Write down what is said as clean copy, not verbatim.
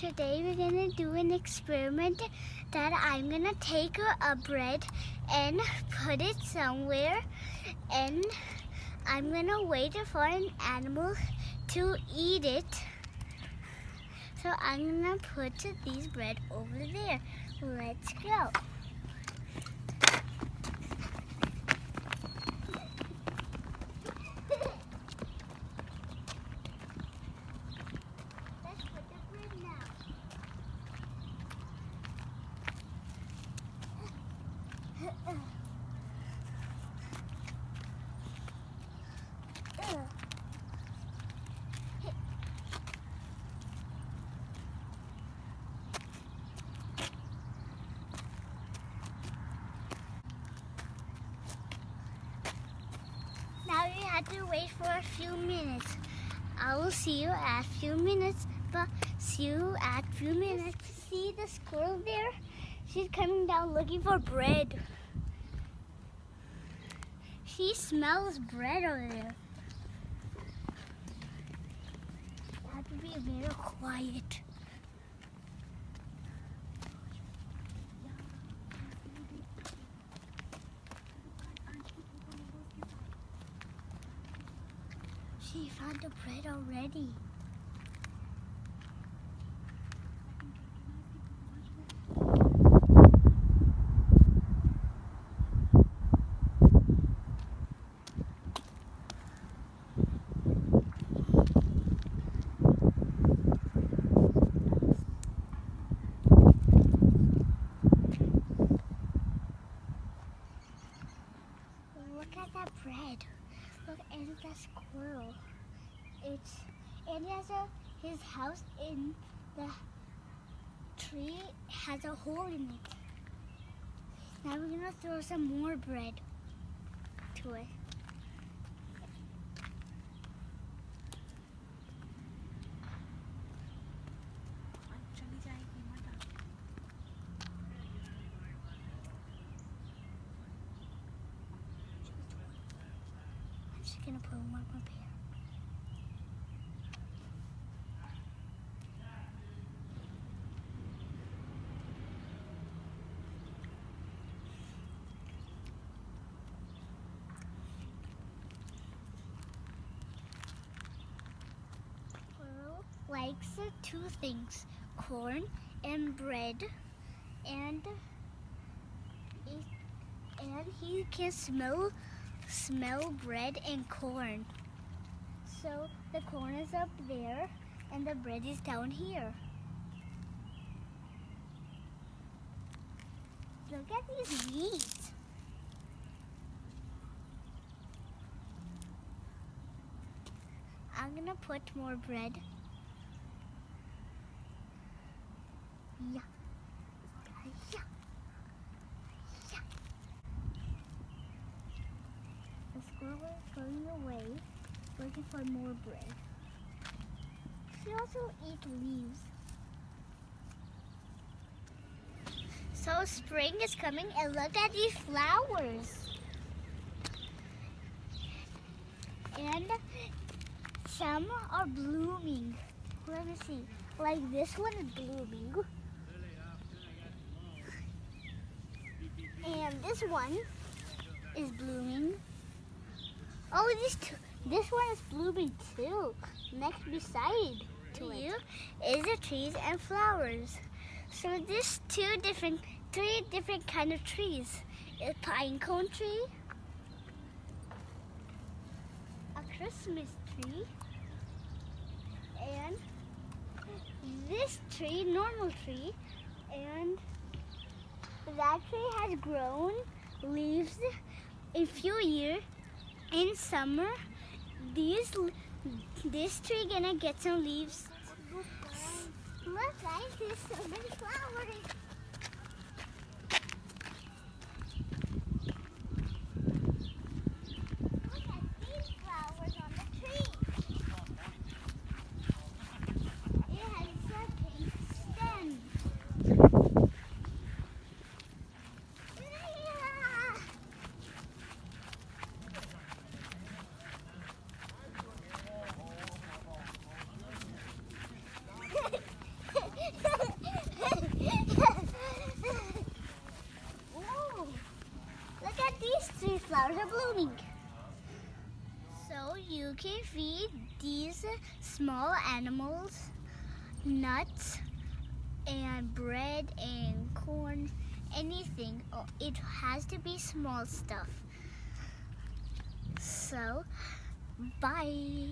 today we're gonna do an experiment that I'm gonna take a bread and put it somewhere, and I'm gonna wait for an animal to eat it. So I'm gonna put these bread over there. Let's go. Now you have to wait for a few minutes. I will see you at a few minutes, but see you at a few minutes. See the squirrel there? She's coming down looking for bread. She smells bread over there. You have to be very quiet. She found the bread already. Look at that bread. Look, and that squirrel. His house in the tree has a hole in it. Now we're gonna throw some more bread to it. I'm just gonna put one up here. Likes two things, corn and bread, and he can smell bread and corn. So the corn is up there and the bread is down here. Look at these weeds. I'm gonna put more bread. Yeah. Yeah. Yeah. The squirrel is going away, looking for more bread. She also eats leaves. So spring is coming, and look at these flowers. And some are blooming. Let me see. Like this one is blooming. And this one is blooming. Oh, this one is blooming too. Next beside to it is the trees and flowers. So there's three different kind of trees. A pine cone tree, a Christmas tree, and this tree, normal tree, and that tree has grown leaves a few years. In summer, this tree gonna get some leaves. Look, guys, there's so many flowers. Look at these flowers on the tree. It has a pink stem. you can feed these small animals nuts and bread and corn, anything. It has to be small stuff. So, bye.